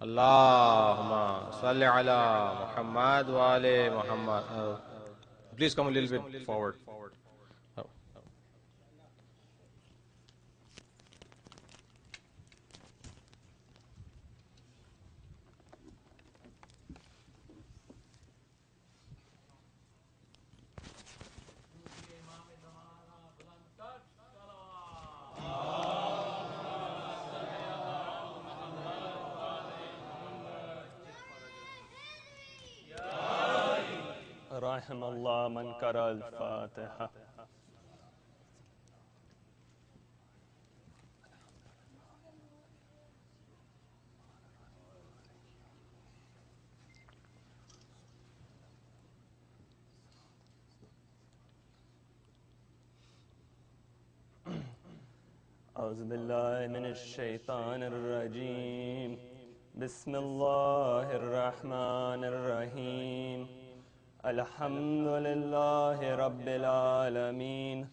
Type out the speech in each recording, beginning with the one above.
Allahumma salli ala Muhammad wa ali Muhammad. Please come a little bit forward. Oh. رحم الله من قرأ الفاتحة. أعوذ بالله من الشيطان الرجيم. بسم الله الرحمن الرحيم. الحمد لله رب العالمين،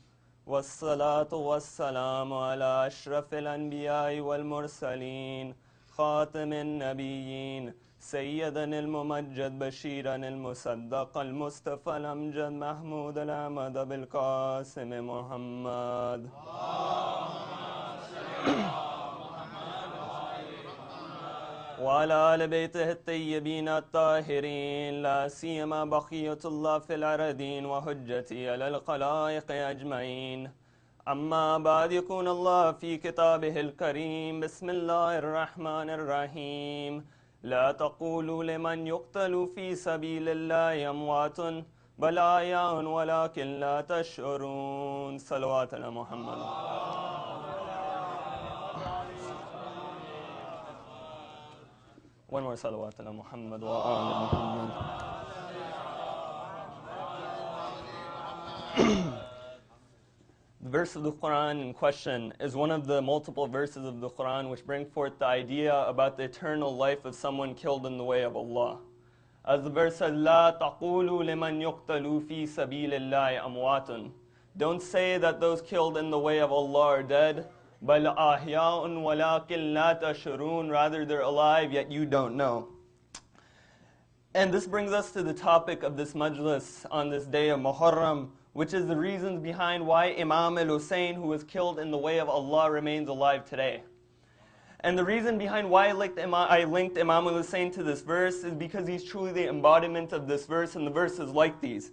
والصلاة والسلام على أشرف الأنبياء والمرسلين، خاتم النبيين، سيدنا الممجد بشيرا المصدق المصطفى الأمجد محمود الأحمد بالقاسم محمد. وعلى آل بيته الطيبين الطاهرين، لا سيما بقية الله في الأرضين وحجتي على الخلائق أجمعين. أما بعد، يكون الله في كتابه الكريم. بسم الله الرحمن الرحيم. لا تقولوا لمن يقتل في سبيل الله أموات بل أحياء ولكن لا تشعرون. صلوات على محمد. One more salawat ala Muhammad wa ala Muhammad. The verse of the Quran in question is one of the multiple verses of the Quran which bring forth the idea about the eternal life of someone killed in the way of Allah. As the verse says, لا تقولوا لمن يقتلوا في سبيل الله أموات. Don't say that those killed in the way of Allah are dead. بل أحياء ولكن لا تشعرون. Rather, they're alive, yet you don't know. And this brings us to the topic of this majlis on this day of Muharram, which is the reasons behind why Imam al-Hussein, who was killed in the way of Allah, remains alive today. And the reason behind why I linked Imam al-Hussein to this verse is because he's truly the embodiment of this verse and the verses like these.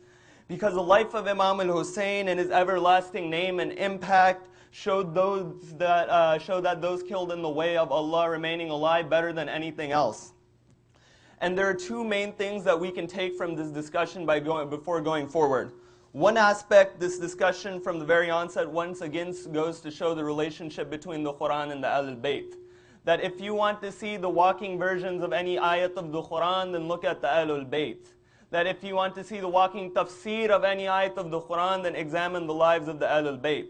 Because the life of Imam al-Hussein and his everlasting name and impact showed that those killed in the way of Allah remaining alive better than anything else. And there are two main things that we can take from this discussion before going forward. One aspect, this discussion from the very onset once again goes to show the relationship between the Quran and the Ahlul Bayt. That if you want to see the walking versions of any ayat of the Quran, then look at the Ahlul Bayt. That if you want to see the walking tafsir of any ayat of the Quran, then examine the lives of the Ahlul Bayt.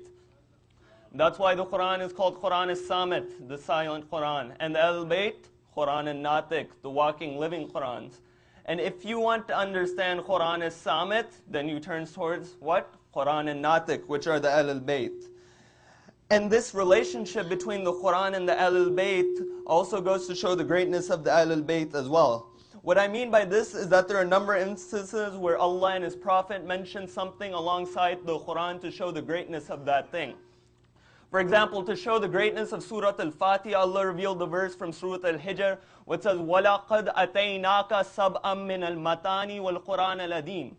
That's why the Quran is called Quran as-Samit, the silent Quran. And the Ahlul Bayt, Quran al-Natiq, the walking, living Qurans. And if you want to understand Quran as-Samit, then you turn towards what? Quran al-Natiq, which are the Ahlul Bayt. And this relationship between the Quran and the Ahlul Bayt also goes to show the greatness of the Ahlul Bayt as well. What I mean by this is that there are a number of instances where Allah and His Prophet mention something alongside the Quran to show the greatness of that thing. For example, to show the greatness of Surah Al-Fatiha, Allah revealed the verse from Surah Al-Hijr, which says, وَلَقَدْ أَتَيْنَاكَ سَبْأً مِّنَ الْمَتَانِ وَالْقُرْآنَ الْعَظِيمِ.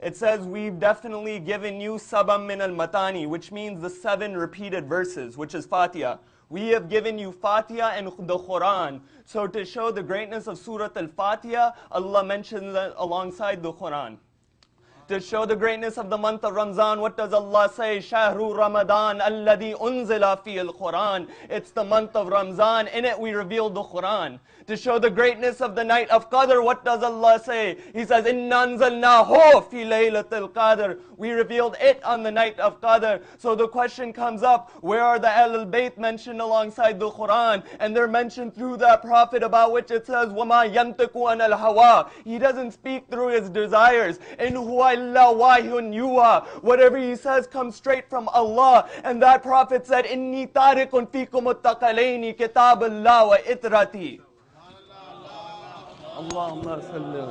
It says, we've definitely given you sabam min al-matani, which means the 7 repeated verses, which is Fatiha. We have given you Fatiha and the Quran. So to show the greatness of Surah Al-Fatiha, Allah mentions that alongside the Quran. To show the greatness of the month of Ramzan, what does Allah say? Shahru Ramadan alladhi unzila fi al-Quran. It's the month of Ramzan. In it we revealed the Quran. To show the greatness of the night of Qadr, what does Allah say? He says, Inna anzalnahu fi laylatil Qadr. We revealed it on the night of Qadr. So the question comes up, where are the Ahlul Bayt mentioned alongside the Quran? And they're mentioned through that Prophet about which it says, وَمَا يَنْتِقُ عَنَ الْهَوَىٰ. He doesn't speak through his desires. In huwa illa wahyun yuha. Whatever he says comes straight from Allah. And that Prophet said, Inni tariqun fikum uttaqalaini kitab Allah wa itrati. Allahumma salli.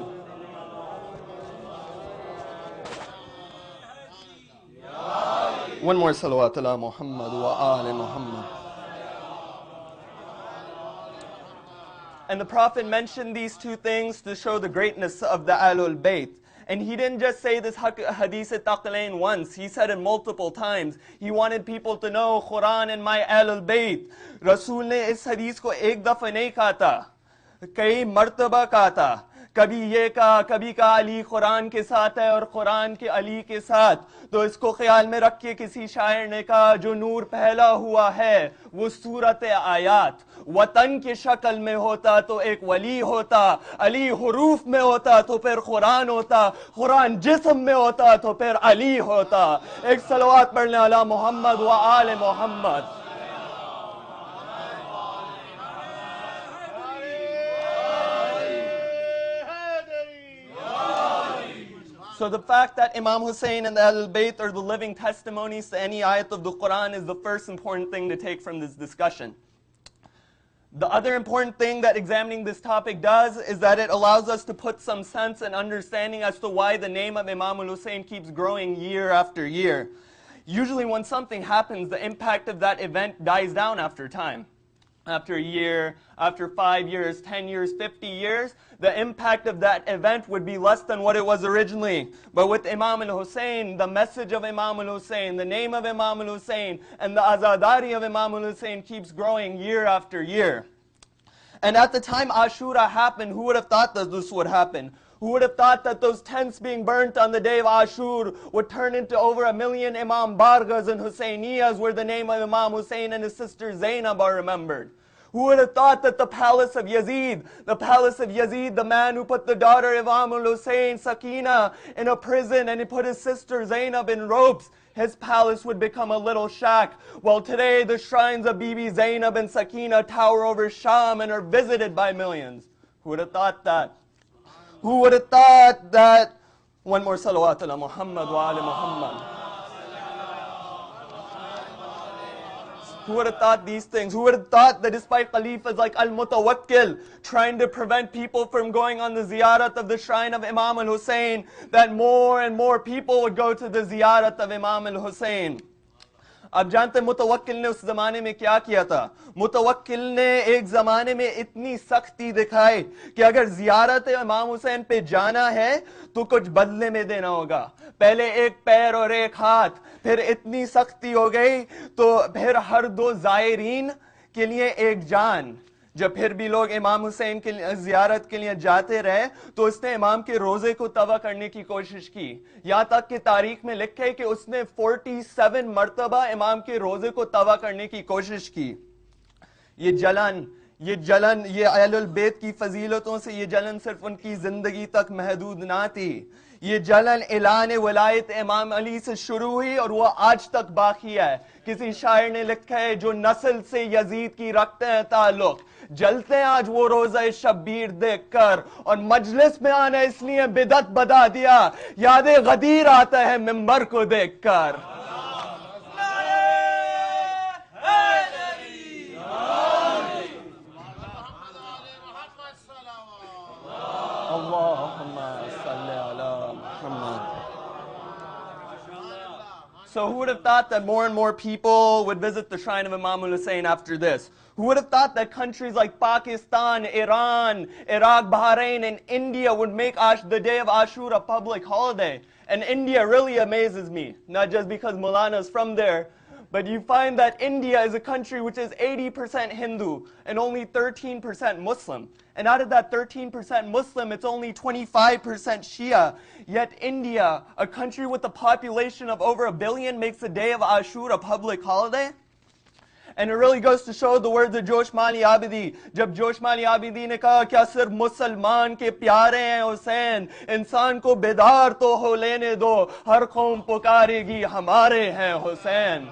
One more salawat ala Muhammad wa ali Muhammad. And the Prophet mentioned these two things to show the greatness of the Ahlul Bayt. And he didn't just say this hadith taqlain once, he said it multiple times. He wanted people to know Quran and my Ahlul Bayt. Rasul ne is hadith ko ek dafa nahi kaha tha, कई मर्तबा कहा था. कभी ये कहा, कभी कहा अली कुरान के साथ है और कुरान के अली के साथ. तो इसको ख्याल में रख के किसी शायर ने कहा जो नूर पहला हुआ है वो सूरत आयात. वतन की शक्ल में होता तो एक वली होता, अली हुरूफ में होता तो फिर कुरान होता, कुरान जिस्म में होता तो फिर अली होता. एक सलवात पढ़ने अला मोहम्मद व आले Mohammad. So the fact that Imam Hussein and the Ahlul Bayt are the living testimonies to any ayat of the Quran is the first important thing to take from this discussion. The other important thing that examining this topic does is that it allows us to put some sense and understanding as to why the name of Imam al-Hussein keeps growing year after year. Usually when something happens, the impact of that event dies down after time. After a year, after 5 years, 10 years, 50 years, the impact of that event would be less than what it was originally. But with Imam al-Hussein, the message of Imam al-Hussein, the name of Imam al-Hussein, and the azadari of Imam al-Hussein keeps growing year after year. And at the time Ashura happened, who would have thought that this would happen? Who would have thought that those tents being burnt on the day of Ashur would turn into over 1 million Imam Bargas and Hussainiyas where the name of Imam Hussein and his sister Zainab are remembered? Who would have thought that the palace of Yazid, the man who put the daughter of Imam al-Hussein, Sakina, in a prison and he put his sister Zainab in ropes, his palace would become a little shack. Well, today the shrines of Bibi Zainab and Sakina tower over Sham and are visited by millions. Who would have thought that? Who would have thought that? One more salawat ala Muhammad wa ali Muhammad. Who would have thought these things? Who would have thought that despite Khalifas like Al-Mutawakkil trying to prevent people from going on the ziyarat of the shrine of Imam al-Hussein, that more and more people would go to the ziyarat of Imam al-Hussein? अब जानते हैं मुतवक्किल ने उस जमाने में क्या किया था? मुतवक्किल ने एक जमाने में इतनी सख्ती दिखाई कि अगर जियारत इमाम हुसैन पे जाना है तो कुछ बदले में देना होगा. पहले एक पैर और एक हाथ, फिर इतनी सख्ती हो गई तो फिर हर 2 जायरीन के लिए एक जान. जब फिर भी लोग इमाम हुसैन के जियारत के लिए जाते रहे तो उसने इमाम के रोजे को तवा करने की कोशिश की. यहाँ तक कि तारीख में लिखे कि उसने 47 मरतबा इमाम के रोजे को तवा करने की कोशिश की. ये जलन, ये अहलुल बैत की फजीलतों से ये जलन सिर्फ उनकी जिंदगी तक महदूद ना थी. ये जलन ऐलान वलायत इमाम अली से शुरू हुई और वो आज तक बाकी है. किसी शायर ने लिखा है जो नस्ल से यजीद की रखते हैं ताल्लुक, जलते हैं आज वो रोज़ा शब्बीर देखकर, और मजलिस में आना इसलिए बिदअत बता दिया, याद गदीर आता है मिंबर को देखकर. So who would have thought that more and more people would visit the shrine of Imam al-Hussein after this? Who would have thought that countries like Pakistan, Iran, Iraq, Bahrain, and India would make the day of Ashura a public holiday? And India really amazes me, not just because Maulana is from there, but you find that India is a country which is 80% Hindu and only 13% Muslim. And out of that 13% Muslim, it's only 25% Shia. Yet India, a country with a population of over 1 billion, makes the day of Ashura a public holiday. And it really goes to show the words of Josh Mali Abidi. जब जोश माली आबिदी ने कहा क्या सिर्फ मुसलमान के प्यारे हैं हुसैन, इंसान को बेदार तो हो लेने दो, हर कौम पुकारेगी हमारे हैं Hussain.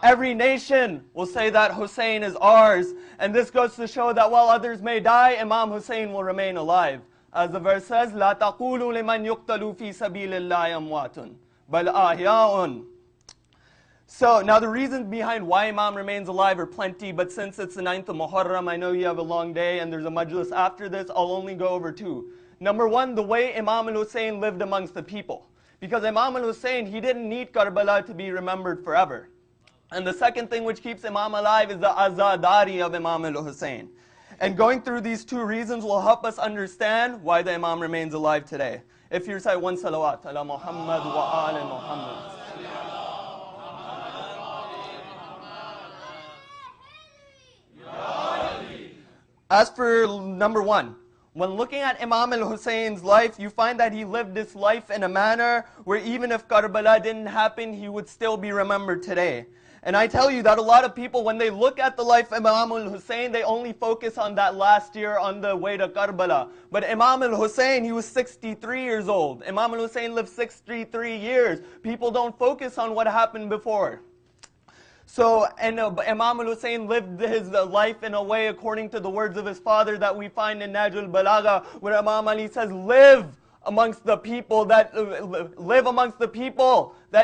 Every nation will say that Hussein is ours, and this goes to show that while others may die, Imam Hussein will remain alive. As the verse says, لا تقولوا لمن يقتل في سبيل الله أموات بل أحياء. So now the reasons behind why Imam remains alive are plenty, but since it's the 9th of Muharram, I know you have a long day and there's a majlis after this, I'll only go over two. Number one, the way Imam al-Hussein lived amongst the people. Because Imam al-Hussein, he didn't need Karbala to be remembered forever. And the second thing which keeps Imam alive is the azadari of Imam al-Hussein. And going through these two reasons will help us understand why the Imam remains alive today. If you recite one salawat, ala Muhammad wa ala Muhammad. As for number one, when looking at Imam al-Hussein's life, you find that he lived this life in a manner where even if Karbala didn't happen, he would still be remembered today. And I tell you that a lot of people, when they look at the life of Imam al-Hussein, they only focus on that last year on the way to Karbala. But Imam al-Hussein, he was 63 years old. Imam al-Hussein lived 63 years. People don't focus on what happened before. So, and Imam al-Hussein lived his life in a way according to the words of his father that we find in Najul Balagha, where Imam Ali says, live amongst the people that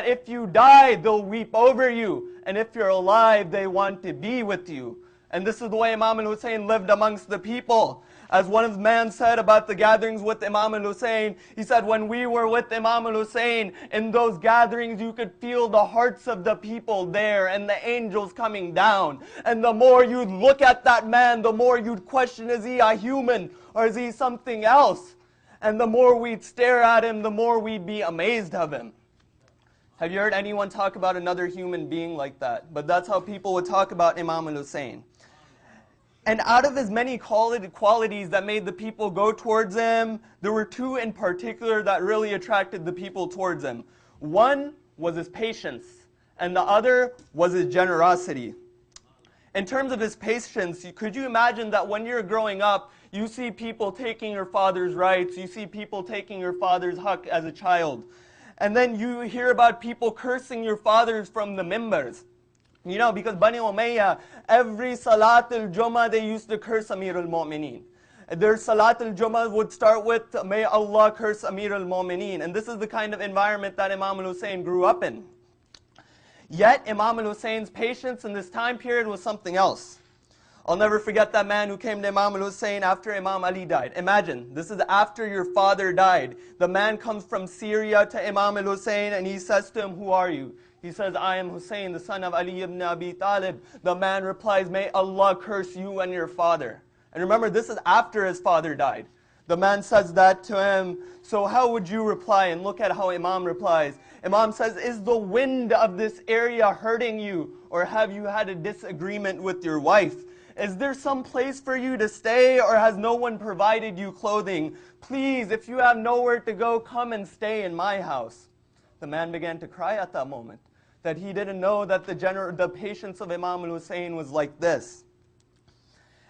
if you die, they'll weep over you. And if you're alive, they want to be with you. And this is the way Imam al-Hussein lived amongst the people. As one of the men said about the gatherings with Imam al-Hussein, he said, when we were with Imam al-Hussein, in those gatherings you could feel the hearts of the people there and the angels coming down. And the more you'd look at that man, the more you'd question, is he a human or is he something else? And the more we'd stare at him, the more we'd be amazed of him. Have you heard anyone talk about another human being like that? But that's how people would talk about Imam al-Hussein. And out of his many qualities that made the people go towards him, there were two in particular that really attracted the people towards him. One was his patience, and the other was his generosity. In terms of his patience, could you imagine that when you're growing up, you see people taking your father's rights, you see people taking your father's haqq as a child, and then you hear about people cursing your fathers from the mimbars. You know, because Bani Umayyah, every Salat al-Jummah, they used to curse Amir al-Mu'mineen. Their Salat al-Jummah would start with, may Allah curse Amir al-Mu'mineen. And this is the kind of environment that Imam al-Hussein grew up in. Yet, Imam al-Hussein's patience in this time period was something else. I'll never forget that man who came to Imam al-Hussein after Imam Ali died. Imagine, this is after your father died. The man comes from Syria to Imam al-Hussein and he says to him, who are you? He says, I am Hussein, the son of Ali ibn Abi Talib. The man replies, may Allah curse you and your father. And remember, this is after his father died. The man says that to him. So how would you reply? And look at how Imam replies. Imam says, is the wind of this area hurting you? Or have you had a disagreement with your wife? Is there some place for you to stay? Or has no one provided you clothing? Please, if you have nowhere to go, come and stay in my house. The man began to cry at that moment, that he didn't know that the patience of Imam al-Hussein was like this.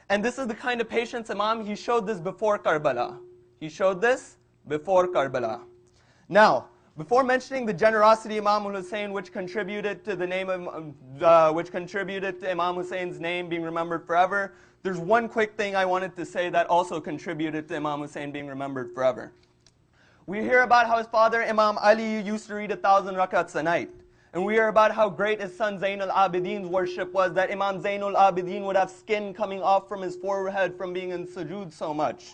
And this is the kind of patience he showed this before Karbala. He showed this before Karbala. Now, before mentioning the generosity of Imam al-Hussein, which contributed to Imam Hussein's name being remembered forever, there's one quick thing I wanted to say that also contributed to Imam Hussein being remembered forever. We hear about how his father, Imam Ali, used to read 1,000 rakats a night. And we hear about how great his son Zain al-Abidin's worship was, that Imam Zain al-Abidin would have skin coming off from his forehead from being in sujood so much.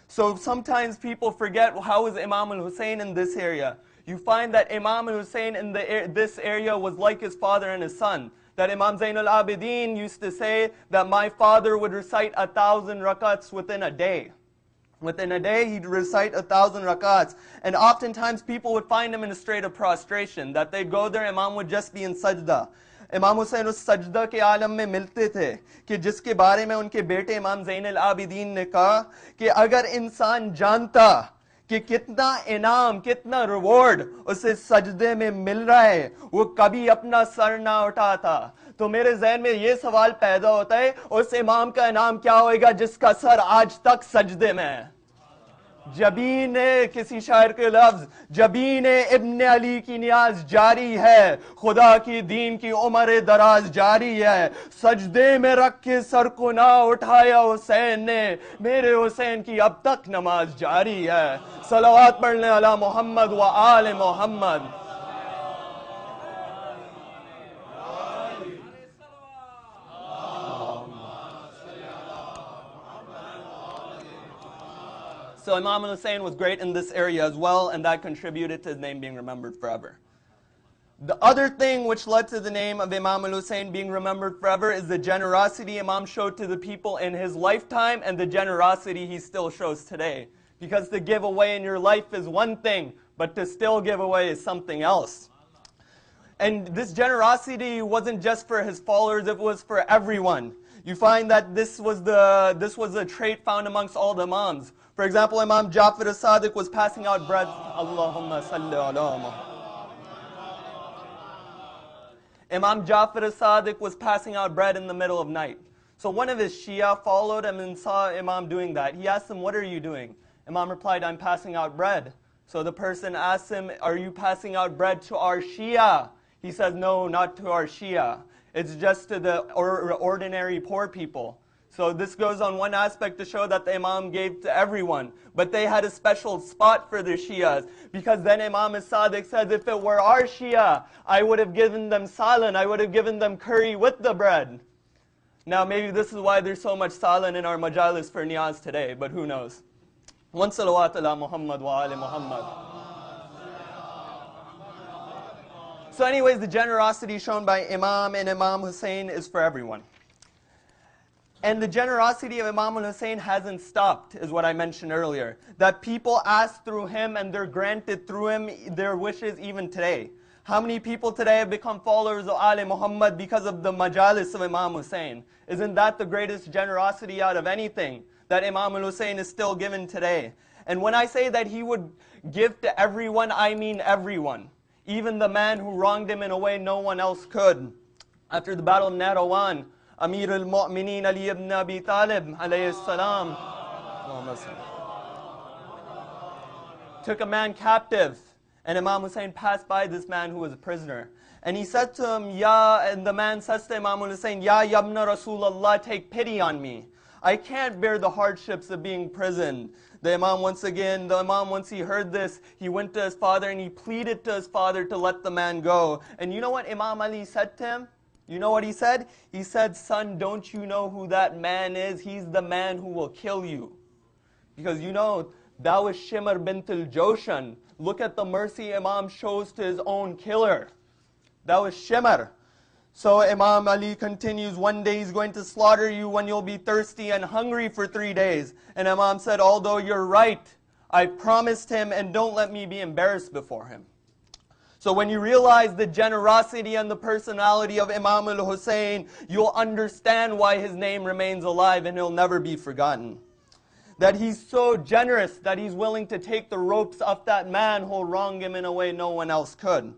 So sometimes people forget, how is Imam al-Hussein in this area? You find that Imam al-Hussein in this area was like his father and his son. That Imam Zain al-Abidin used to say that my father would recite 1,000 rakats within a day. Within a day, he'd recite 1,000 rakats. And oftentimes, people would find him in a state of prostration, that they'd go there, Imam would just be in sajda. Imam Hussain us sajda ke alam mein milte the, कि जिसके बारे में उनके बेटे इमाम ज़ैन अल-आबिदीन ने कहा कि अगर इंसान जानता कि कितना इनाम, कितना रिवॉर्ड उसे सजदे में मिल रहा है, वो कभी अपना सर ना उठाता. तो मेरे ज़हन में ये सवाल पैदा होता है, उस इमाम का इनाम क्या होएगा जिसका सर आज तक सजदे में है. जबीन किसी शायर के लफ्ज, जबीन इब्न अली की नियाज जारी है, खुदा की दीन की उम्र दराज जारी है. सजदे में रख के सर को ना उठाया हुसैन ने, मेरे हुसैन की अब तक नमाज जारी है. सलावत पढ़ने अला मोहम्मद व आले Mohammad. So Imam Hussein was great in this area as well, and that contributed to his name being remembered forever. The other thing which led to the name of Imam al-Hussein being remembered forever is the generosity Imam showed to the people in his lifetime and the generosity he still shows today. Because to give away in your life is one thing, but to still give away is something else. And this generosity wasn't just for his followers, it was for everyone. You find that this was a trait found amongst all the Imams. For example, Imam Ja'far as-Sadiq was passing out bread. Allahumma salli ala Muhammad. Imam Ja'far as-Sadiq was passing out bread in the middle of night. So one of his Shia followed him and saw Imam doing that. He asked him, "What are you doing?" Imam replied, "I'm passing out bread." So the person asked him, "Are you passing out bread to our Shia?" He says, "No, not to our Shia. It's just to the ordinary poor people." So this goes on one aspect to show that the Imam gave to everyone. But they had a special spot for the Shias. Because then Imam as-Sadiq says, if it were our Shia, I would have given them salan, I would have given them curry with the bread. Now maybe this is why there's so much salan in our majalis for niyaz today, but who knows. One salawat ala Muhammad wa ali Muhammad. So anyways, the generosity shown by Imam and Imam Hussein is for everyone. And the generosity of Imam al-Hussein hasn't stopped, is what I mentioned earlier. That people ask through him and they're granted through him their wishes even today. How many people today have become followers of Ali Muhammad because of the majalis of Imam Hussein? Isn't that the greatest generosity out of anything that Imam al-Hussein is still given today? And when I say that he would give to everyone, I mean everyone. Even the man who wronged him in a way no one else could. After the Battle of Narawan, Amir al-Mu'mineen Ali ibn Abi Talib alayhi salam took a man captive, and Imam Hussein passed by this man who was a prisoner. And he said to him, and the man says to Imam Hussein, "Ya Yabna Rasulullah, take pity on me. I can't bear the hardships of being imprisoned." The Imam once he heard this, he went to his father and he pleaded to his father to let the man go. And you know what Imam Ali said to him? You know what he said? He said, "Son, don't you know who that man is? He's the man who will kill you." Because you know, that was Shimr bint al-Joshan. Look at the mercy Imam shows to his own killer. That was Shimr. So Imam Ali continues, "One day he's going to slaughter you when you'll be thirsty and hungry for 3 days. And Imam said, "Although you're right, I promised him, and don't let me be embarrassed before him." So when you realize the generosity and the personality of Imam al-Hussein, you'll understand why his name remains alive and he'll never be forgotten. That he's so generous that he's willing to take the ropes off that man who'll wrong him in a way no one else could.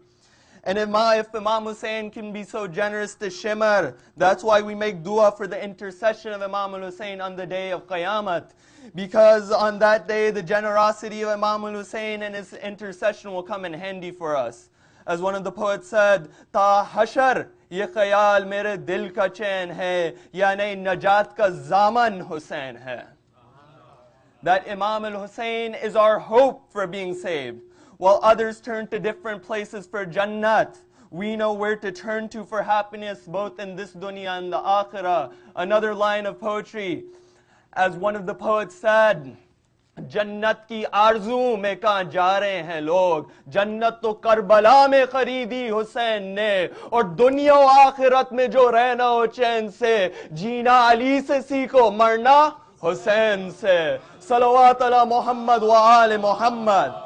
And if Imam Hussein can be so generous to Shimr, that's why we make dua for the intercession of Imam al-Hussein on the day of Qiyamah. Because on that day, the generosity of Imam al-Hussein and his intercession will come in handy for us. As one of the poets said, "Ta hashar, ye khayal mere dil ka chain hai, yani najat ka zaman Hussein hai." That Imam al-Hussein is our hope for being saved. While others turn to different places for Jannat, we know where to turn to for happiness both in this dunya and the akhirah. Another line of poetry, as one of the poets said, "जन्नत की आरज़ू में कहाँ जा रहे हैं लोग, जन्नत तो करबला में खरीदी हुसैन ने, और दुनिया और आखिरत में जो रहना हो चैन से, जीना अली से सीखो, मरना हुसैन से." सलवात अला मोहम्मद व आले Mohammad.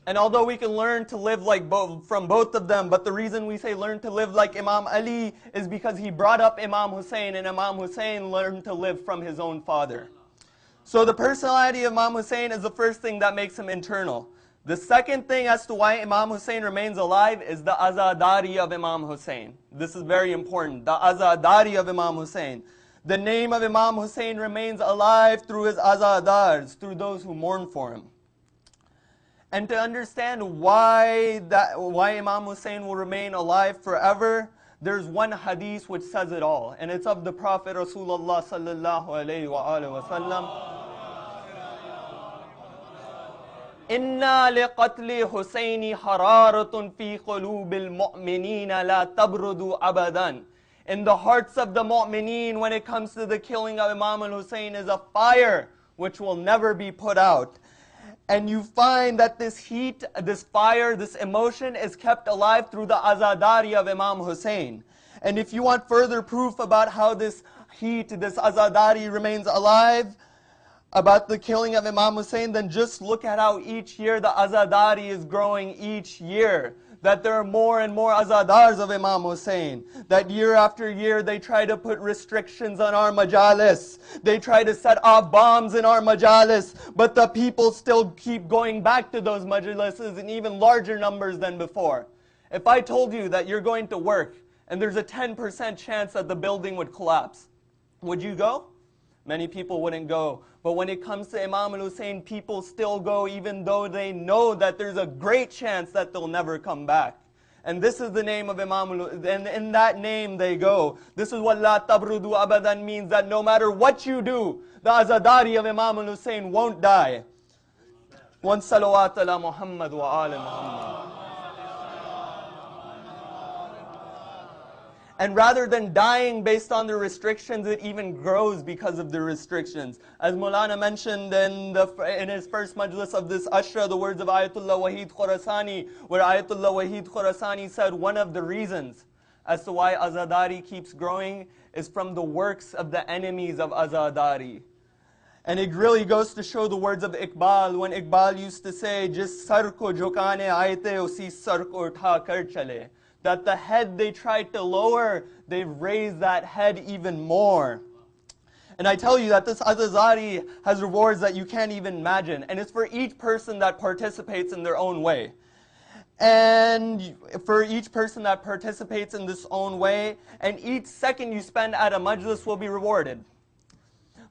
And although we can learn to live like from both of them, but the reason we say learn to live like Imam Ali is because he brought up Imam Hussein, and Imam Hussein learned to live from his own father. So the personality of Imam Hussein is the first thing that makes him internal. The second thing as to why Imam Hussein remains alive is the azadari of Imam Hussein. This is very important, the azadari of Imam Hussein. The name of Imam Hussein remains alive through his azadars, through those who mourn for him. And to understand why Imam Hussein will remain alive forever, there's one hadith which says it all. And it's of the Prophet Rasulullah sallallahu alayhi wa sallam. "Inna liqatli Husayni hararatun fi qulubil mu'minina la tabrudu abadan. in the hearts of the mu'mineen when it comes to the killing of Imam al-Hussein is a fire which will never be put out. And you find that this heat, this fire, this emotion is kept alive through the azadari of Imam Hussein. And if you want further proof about how this heat, this azadari remains alive, about the killing of Imam Hussein, then just look at how each year the azadari is growing each year. That there are more and more azadars of Imam Hussein. That year after year they try to put restrictions on our majalis. They try to set off bombs in our majalis. But the people still keep going back to those majalises in even larger numbers than before. If I told you that you're going to work and there's a 10% chance that the building would collapse, would you go? Many people wouldn't go. But when it comes to Imam al-Hussein, people still go even though they know that there's a great chance that they'll never come back. And this is the name of Imam al-Hussein, and in that name they go. This is what La Tabrudu Abadan means, that no matter what you do, the azadari of Imam al-Hussein won't die. One salawat ala Muhammad wa ala Muhammad. And rather than dying based on the restrictions, it even grows because of the restrictions. As Maulana mentioned in his first majlis of this Ashra, the words of Ayatollah Wahid Khorasani, where Ayatollah Wahid Khorasani said one of the reasons as to why Azadari keeps growing is from the works of the enemies of Azadari. And it really goes to show the words of Iqbal, when Iqbal used to say, Jis sar ko jhukane aayete usi sar ko utha kar chale. That the head they tried to lower, they've raised that head even more. And I tell you that this Azadari has rewards that you can't even imagine. And it's for each person that participates in their own way. And for each person that participates in this own way, and each second you spend at a majlis will be rewarded.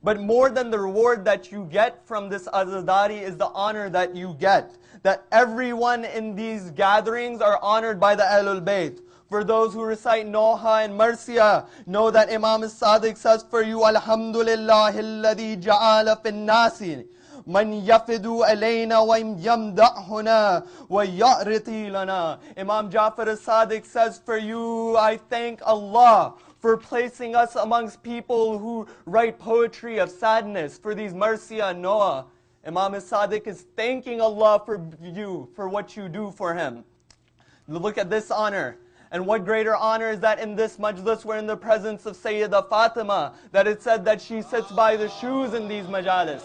But more than the reward that you get from this Azadari is the honor that you get. That everyone in these gatherings are honored by the Ahlul Bayt. For those who recite Noha and Marsiya, know that Imam Sadiq says for you, Alhamdulillah alladhi ja'ala fin nasi man yafidu alayna wa yamda'huna wa ya'riti lana. Imam Jafar as-Sadiq says for you, I thank Allah for placing us amongst people who write poetry of sadness for these Marsiya and Noah. Imam as-Sadiq is thanking Allah for you, for what you do for him. Look at this honor. And what greater honor is that in this majlis we're in the presence of Sayyidah Fatima, that it said that she sits by the shoes in these majalis.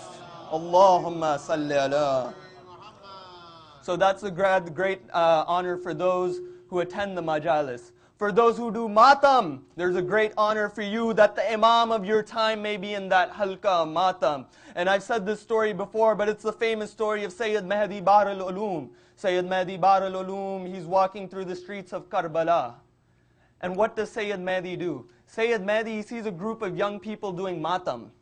Allahumma salli ala. So that's a great honor for those who attend the majalis. For those who do matam, there's a great honor for you that the imam of your time may be in that halqa matam. And I've said this story before, but it's the famous story of Sayyid Mahdi Bar al-Ulum. Sayyid Mahdi Bar al-Ulum, he's walking through the streets of Karbala. And what does Sayyid Mahdi do? Sayyid Mahdi, he sees a group of young people doing matam.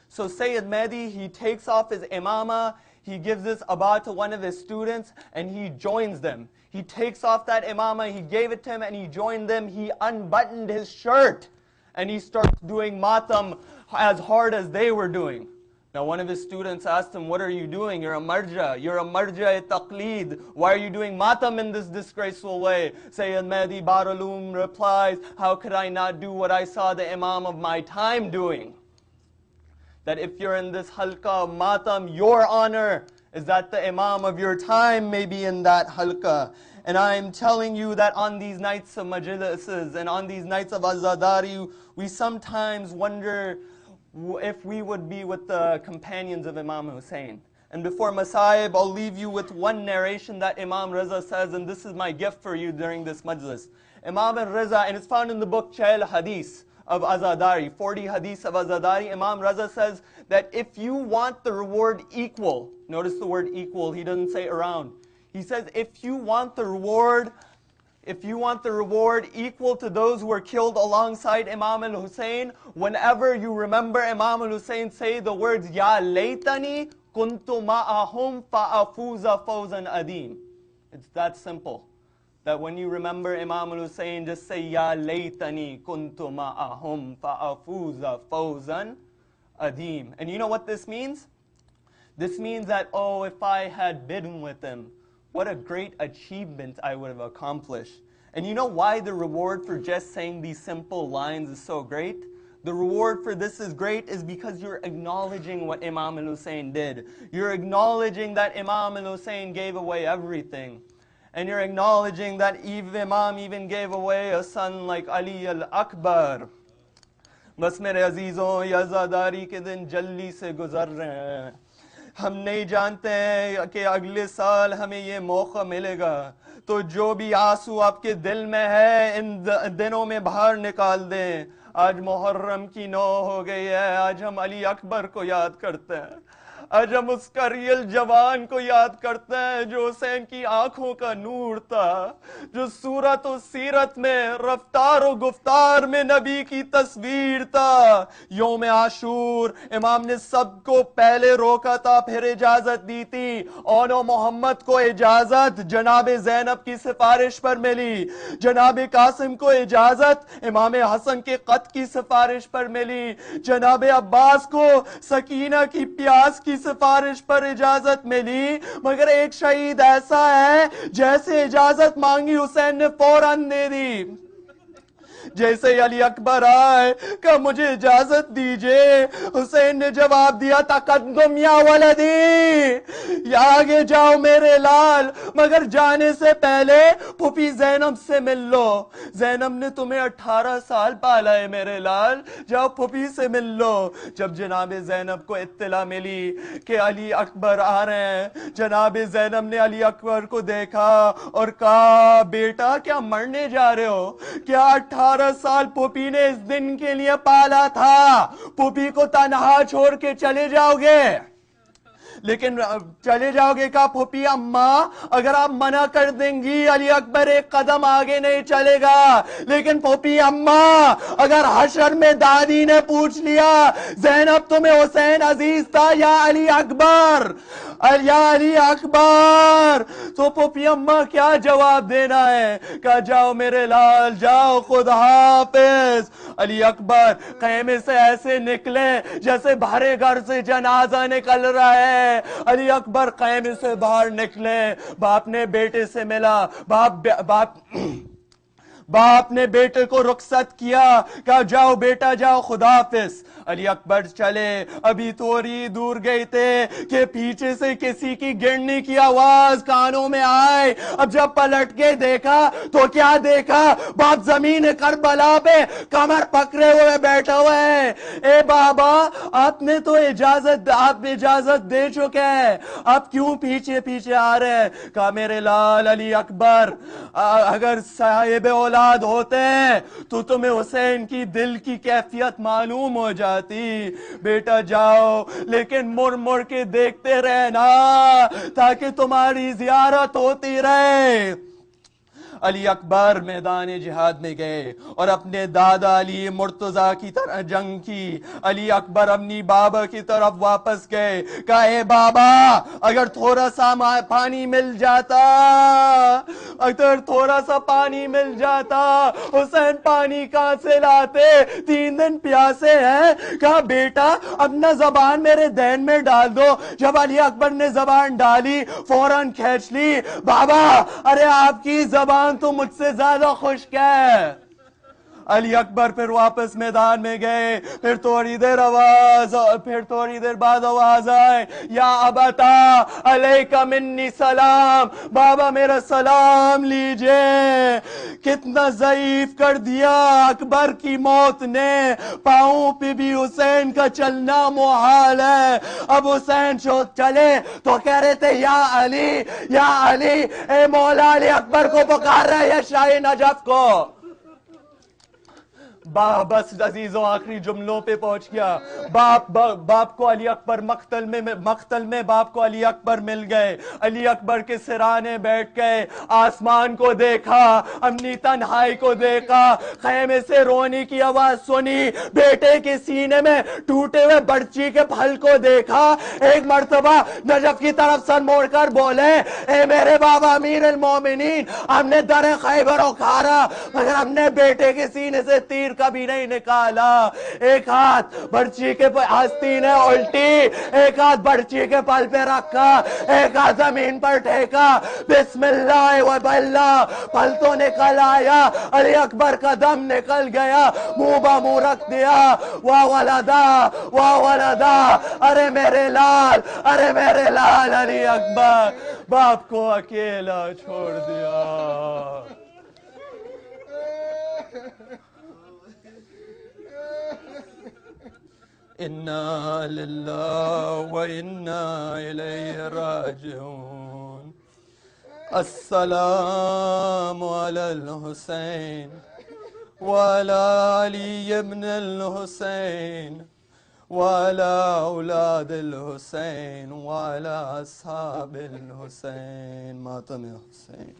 So Sayyid Mahdi, he takes off his imama, he gives this abad to one of his students, and he joins them. He takes off that imama, he gave it to him, and he joined them. He unbuttoned his shirt, and he starts doing matam as hard as they were doing. Now one of his students asked him, what are you doing? You're a marja. You're a marja-e-taqleed. Why are you doing matam in this disgraceful way? Sayyid Mahdi Bar al-Ulum replies, how could I not do what I saw the imam of my time doing? That if you're in this halqa of matam, your honor is that the imam of your time may be in that halqa. And I'm telling you that on these nights of majlises and on these nights of azadari, we sometimes wonder if we would be with the companions of Imam Hussein. And before Masaib, I'll leave you with one narration that Imam Raza says, and this is my gift for you during this majlis. Imam Raza, and it's found in the book Chail Hadith of Azadari, 40 Hadiths of Azadari. Imam Raza says that if you want the reward equal, notice the word equal, he doesn't say around. He says if you want the reward equal to those who were killed alongside Imam al-Hussein, whenever you remember Imam al-Hussein, say the words, Ya laytani kuntu ma'ahum fa'afuza fawzan adim. It's that simple. That when you remember Imam al-Hussein, just say, Ya laytani kuntu ma'ahum fa'afuza fawzan adim. And you know what this means? This means that, oh, if I had been with him, what a great achievement I would have accomplished. And you know why the reward for just saying these simple lines is so great? The reward for this is great is because you're acknowledging what Imam al-Hussein did. You're acknowledging that Imam al-Hussein gave away everything. And you're acknowledging that Imam even gave away a son like Ali al-Akbar. بس میرے عزیزوں یہ عزاداری کے دن جلدی سے گزر رہے ہیں. ہم نہیں جانتے ہیں کہ اگلے سال ہمیں یہ موقع ملے گا. تو جو بھی آنسو آپ کے دل میں ہے ان دنوں میں باہر نکال دیں. آج محرم کی 9 ہو گئی ہے. آج ہم علی اکبر کو یاد کرتے ہیں. آج ہم اس کا ریل جوان کو یاد کرتے ہیں جو حسین کی آنکھوں کا نور تھا, جو صورت و سیرت میں رفتار و گفتار میں نبی کی تصویر تھا. یوم عاشور امام نے سب کو پہلے روکا تھا, پھر اجازت دی تھی. اونو محمد کو اجازت جناب زینب کی سفارش پر ملی. جناب قاسم کو اجازت امام حسن کے قتل کی سفارش پر ملی. جناب عباس کو سکینہ کی پیاس کی سفارش پر اجازت ملی. مگر ایک شہید ایسا ہے جیسے اجازت مانگی حسین نے فوراً دے دی. جیسے علی اکبر آئے کہ مجھے اجازت دیجئے, حسین نے جواب دیا تقدم یا ولدی, یا آگے جاؤ میرے لال, مگر جانے سے پہلے پھوپھی زینب سے مل لو. زینب نے تمہیں 18 سال پالا ہے میرے لال, جاؤ پھوپھی سے مل لو. جب جناب زینب کو اطلاع ملی کہ علی اکبر آ رہے ہیں, جناب زینب نے علی اکبر کو دیکھا اور کہا بیٹا کیا مرنے جا رہے ہو؟ کیا 18 سال پھوپھی نے اس دن کے لیے پالا تھا؟ پھوپھی کو تنہا چھوڑ کے چلے جاؤ گے؟ لیکن چلے جاؤ گے کہا پھوپھی اماں اگر آپ منع کر دیں گی علی اکبر ایک قدم آگے نہیں چلے گا. لیکن پھوپھی اماں اگر حشر میں دادی نے پوچھ لیا زینب تمہیں حسین عزیز تھا یا علی اکبر, یا علی اکبر, تو پھوپھی اماں کیا جواب دینا ہے؟ کہا جاؤ میرے لال جاؤ, خدا حافظ. علی اکبر خیمے سے ایسے نکلے جیسے بھرے گھر سے جنازہ نکل رہا ہے. علی اکبر خیمے سے باہر نکلے, باپ نے بیٹے سے ملا, باپ نے بیٹے کو رخصت کیا, کہا جاؤ بیٹا جاؤ خدا حافظ. علی اکبر چلے. ابھی تھوڑی دور گئے تھے کہ پیچھے سے کسی کی گرنے کی آواز کانوں میں آئے. اب جب پلٹ کے دیکھا تو کیا دیکھا؟ باپ زمین کربلا پہ کمر پکڑے ہوئے بیٹھے ہوئے ہیں. اے بابا آپ نے تو اجازت دے چکے ہیں, آپ کیوں پیچھے پیچھے آ رہے ہیں؟ کہا میرے لال علی اکبر اگر صاحب اولاد ہوتے ہیں تو تمہیں حسین کی دل کی کیفیت معلوم ہو جاتی. بیٹا جاؤ لیکن مڑ مڑ کے دیکھتے رہنا تاکہ تمہاری زیارت ہوتی رہے. علی اکبر میدان جہاد میں گئے اور اپنے دادا علی مرتضیٰ کی طرح جنگ کی. علی اکبر اپنی بابا کی طرف واپس گئے. کہا اے بابا اگر تھوڑا سا پانی مل جاتا, اگر تھوڑا سا پانی مل جاتا. حسین پانی کہاں سے لاتے, 3 دن پیاسے ہیں. کہا بیٹا اپنا زبان میرے دہن میں ڈال دو. جب علی اکبر نے زبان ڈالی فوراً کھینچ لی. بابا ارے آپ کی زبان تو مجھ سے زیادہ خشک ہے. علی اکبر پھر واپس میدان میں گئے. پھر تھوڑی دیر بعد آواز آئے یا ابتا علیکہ منی سلام, بابا میرا سلام لیجئے. کتنا ضعیف کر دیا اکبر کی موت نے, پاؤں پہ بھی حسین کا چلنا محال ہے. اب حسین چلے تو کہہ رہے تھے یا علی, اے مولا علی اکبر کو پکار رہا ہے یا شاہ نجف کو. بس عزیزوں آخری جملوں پہ پہنچ گیا. باپ کو علی اکبر مقتل میں باپ کو علی اکبر مل گئے. علی اکبر کے سرانے بیٹھ گئے, آسمان کو دیکھا, اپنی تنہائی کو دیکھا, خیمے سے رونے کی آواز سنی, بیٹے کے سینے میں ٹوٹے ہوئے برچی کے پھل کو دیکھا. ایک مرتبہ نجف کی طرف سر موڑ کر بولے اے میرے بابا امیر المومنین, ہم نے در خیبر اکھارا مگر ہم نے بیٹے کے سینے سے تیر کا بھی نہیں نکالا. ایک ہاتھ برچی کے آستین ہے الٹی, ایک ہاتھ برچی کے پل پہ رکھا, ایک ہاتھ زمین پر ٹھیکا, بسم اللہ و باللہ, پل تو نکل آیا, علی اکبر کا دم نکل گیا, منہ با منہ رکھ دیا, واہ ولدا واہ ولدا, ارے میرے لال, ارے میرے لال علی اکبر, باپ کو اکیلا چھوڑ دیا. انا للہ و انا الیہ راجعون. السلام علی الحسین وعلی علی ابن الحسین وعلی اولاد الحسین وعلی اصحاب الحسین. ماتم حسین.